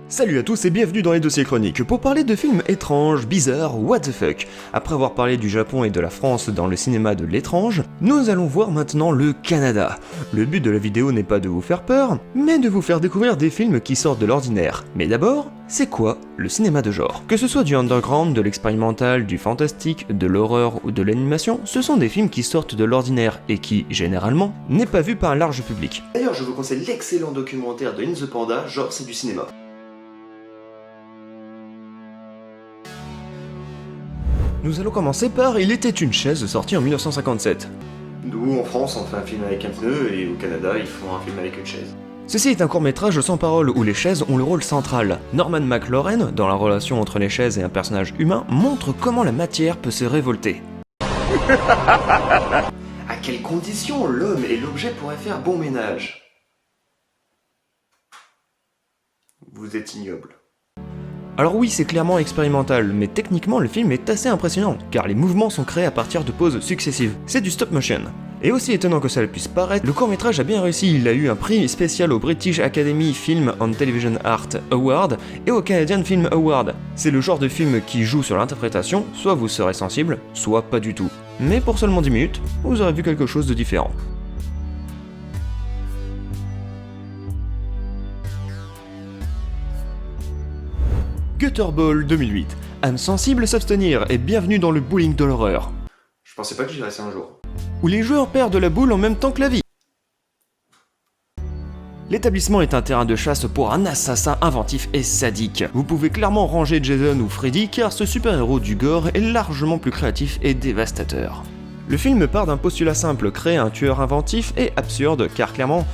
Salut à tous et bienvenue dans les dossiers chroniques pour parler de films étranges, bizarres, what the fuck. Après avoir parlé du Japon et de la France dans le cinéma de l'étrange, nous allons voir maintenant le Canada. Le but de la vidéo n'est pas de vous faire peur, mais de vous faire découvrir des films qui sortent de l'ordinaire. Mais d'abord, c'est quoi le cinéma de genre? Que ce soit du underground, de l'expérimental, du fantastique, de l'horreur ou de l'animation, ce sont des films qui sortent de l'ordinaire et qui, généralement, n'est pas vu par un large public. D'ailleurs, je vous conseille l'excellent documentaire de In the Panda, genre c'est du cinéma. Nous allons commencer par Il était une chaise, sorti en 1957. Nous, en France, on fait un film avec un pneu, et au Canada, ils font un film avec une chaise. Ceci est un court-métrage sans parole où les chaises ont le rôle central. Norman McLaren, dans la relation entre les chaises et un personnage humain, montre comment la matière peut se révolter. À quelles conditions l'homme et l'objet pourraient faire bon ménage? Vous êtes ignoble. Alors oui, c'est clairement expérimental, mais techniquement le film est assez impressionnant, car les mouvements sont créés à partir de pauses successives. C'est du stop motion. Et aussi étonnant que ça puisse paraître, le court-métrage a bien réussi, il a eu un prix spécial au British Academy Film and Television Art Award et au Canadian Film Award. C'est le genre de film qui joue sur l'interprétation, soit vous serez sensible, soit pas du tout. Mais pour seulement 10 minutes, vous aurez vu quelque chose de différent. Gutterball 2008. Âme sensible s'abstenir et bienvenue dans le bowling de l'horreur. Je pensais pas que j'irais ça un jour. Où les joueurs perdent la boule en même temps que la vie. L'établissement est un terrain de chasse pour un assassin inventif et sadique. Vous pouvez clairement ranger Jason ou Freddy car ce super-héros du gore est largement plus créatif et dévastateur. Le film part d'un postulat simple, créer un tueur inventif et absurde car clairement,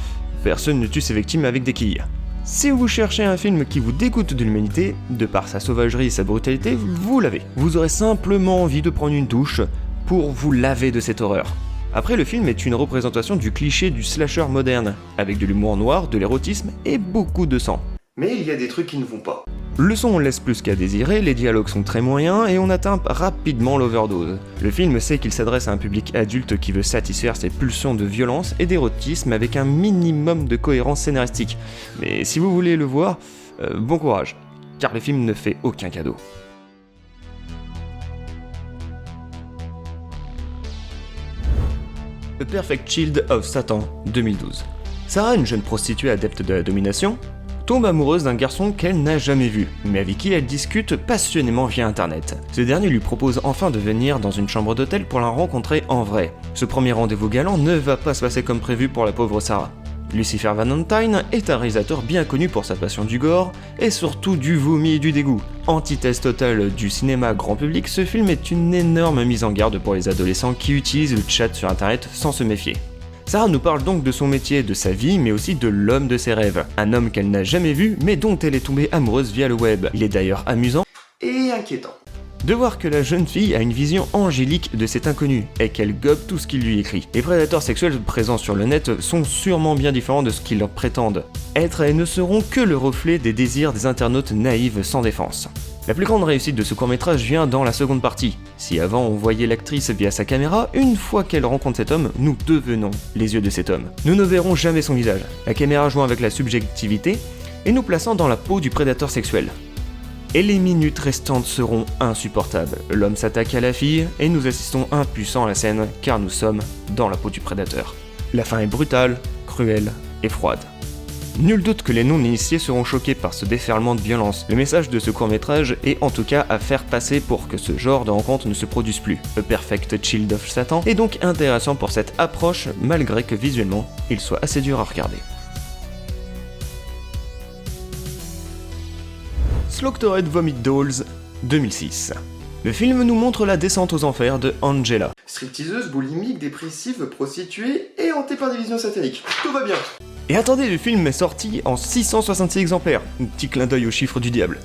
personne ne tue ses victimes avec des quilles. Si vous cherchez un film qui vous dégoûte de l'humanité, de par sa sauvagerie et sa brutalité, vous l'avez. Vous aurez simplement envie de prendre une douche pour vous laver de cette horreur. Après, le film est une représentation du cliché du slasher moderne, avec de l'humour noir, de l'érotisme et beaucoup de sang. Mais il y a des trucs qui ne vont pas. Le son laisse plus qu'à désirer, les dialogues sont très moyens et on atteint rapidement l'overdose. Le film sait qu'il s'adresse à un public adulte qui veut satisfaire ses pulsions de violence et d'érotisme avec un minimum de cohérence scénaristique. Mais si vous voulez le voir, bon courage, car le film ne fait aucun cadeau. The Perfect Child of Satan 2012. Sarah, une jeune prostituée adepte de la domination, tombe amoureuse d'un garçon qu'elle n'a jamais vu, mais avec qui elle discute passionnément via internet. Ce dernier lui propose enfin de venir dans une chambre d'hôtel pour la rencontrer en vrai. Ce premier rendez-vous galant ne va pas se passer comme prévu pour la pauvre Sarah. Lucifer Valentine est un réalisateur bien connu pour sa passion du gore et surtout du vomi et du dégoût. Antithèse totale du cinéma grand public, ce film est une énorme mise en garde pour les adolescents qui utilisent le chat sur internet sans se méfier. Sarah nous parle donc de son métier, de sa vie, mais aussi de l'homme de ses rêves. Un homme qu'elle n'a jamais vu, mais dont elle est tombée amoureuse via le web. Il est d'ailleurs amusant et inquiétant de voir que la jeune fille a une vision angélique de cet inconnu, et qu'elle gobe tout ce qu'il lui écrit. Les prédateurs sexuels présents sur le net sont sûrement bien différents de ce qu'ils leur prétendent être et ne seront que le reflet des désirs des internautes naïfs sans défense. La plus grande réussite de ce court-métrage vient dans la seconde partie. Si avant on voyait l'actrice via sa caméra, une fois qu'elle rencontre cet homme, nous devenons les yeux de cet homme. Nous ne verrons jamais son visage, la caméra jouant avec la subjectivité et nous plaçant dans la peau du prédateur sexuel. Et les minutes restantes seront insupportables. L'homme s'attaque à la fille et nous assistons impuissants à la scène car nous sommes dans la peau du prédateur. La fin est brutale, cruelle et froide. Nul doute que les non-initiés seront choqués par ce déferlement de violence. Le message de ce court-métrage est en tout cas à faire passer pour que ce genre de rencontre ne se produise plus. The Perfect Child of Satan est donc intéressant pour cette approche, malgré que visuellement, il soit assez dur à regarder. Slaughtered Vomit Dolls 2006. Le film nous montre la descente aux enfers de Angela. Stripteaseuse, boulimique, dépressive, prostituée et hantée par des visions sataniques. Tout va bien. Et attendez, le film est sorti en 666 exemplaires. Un petit clin d'œil au chiffre du diable.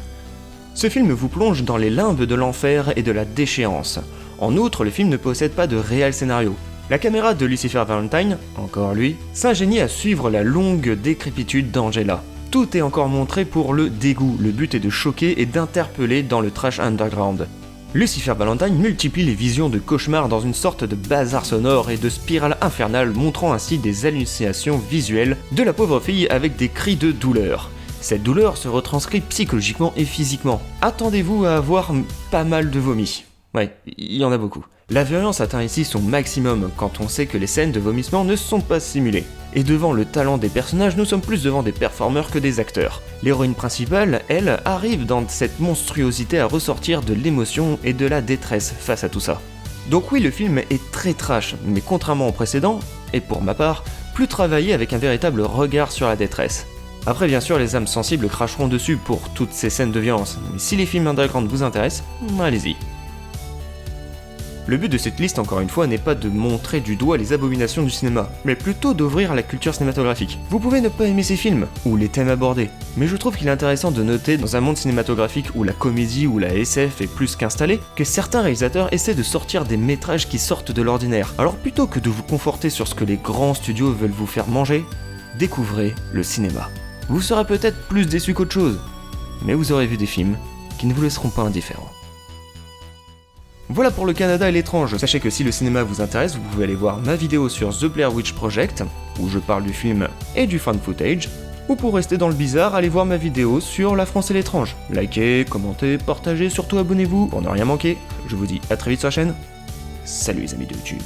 Ce film vous plonge dans les limbes de l'enfer et de la déchéance. En outre, le film ne possède pas de réel scénario. La caméra de Lucifer Valentine, encore lui, s'ingénie à suivre la longue décrépitude d'Angela. Tout est encore montré pour le dégoût, le but est de choquer et d'interpeller dans le trash underground. Lucifer Valentine multiplie les visions de cauchemars dans une sorte de bazar sonore et de spirale infernale, montrant ainsi des hallucinations visuelles de la pauvre fille avec des cris de douleur. Cette douleur se retranscrit psychologiquement et physiquement. Attendez-vous à avoir pas mal de vomis. Ouais, il y en a beaucoup. La violence atteint ici son maximum quand on sait que les scènes de vomissement ne sont pas simulées. Et devant le talent des personnages, nous sommes plus devant des performeurs que des acteurs. L'héroïne principale, elle, arrive dans cette monstruosité à ressortir de l'émotion et de la détresse face à tout ça. Donc oui, le film est très trash, mais contrairement au précédent, et pour ma part, plus travaillé avec un véritable regard sur la détresse. Après bien sûr les âmes sensibles cracheront dessus pour toutes ces scènes de violence, mais si les films underground vous intéressent, allez-y. Le but de cette liste, encore une fois, n'est pas de montrer du doigt les abominations du cinéma, mais plutôt d'ouvrir la culture cinématographique. Vous pouvez ne pas aimer ces films, ou les thèmes abordés, mais je trouve qu'il est intéressant de noter, dans un monde cinématographique où la comédie ou la SF est plus qu'installée, que certains réalisateurs essaient de sortir des métrages qui sortent de l'ordinaire. Alors plutôt que de vous conforter sur ce que les grands studios veulent vous faire manger, découvrez le cinéma. Vous serez peut-être plus déçu qu'autre chose, mais vous aurez vu des films qui ne vous laisseront pas indifférents. Voilà pour le Canada et l'étrange. Sachez que si le cinéma vous intéresse, vous pouvez aller voir ma vidéo sur The Blair Witch Project, où je parle du film et du fan footage, ou pour rester dans le bizarre, allez voir ma vidéo sur la France et l'étrange. Likez, commentez, partagez, surtout abonnez-vous pour ne rien manquer. Je vous dis à très vite sur la chaîne. Salut les amis de YouTube.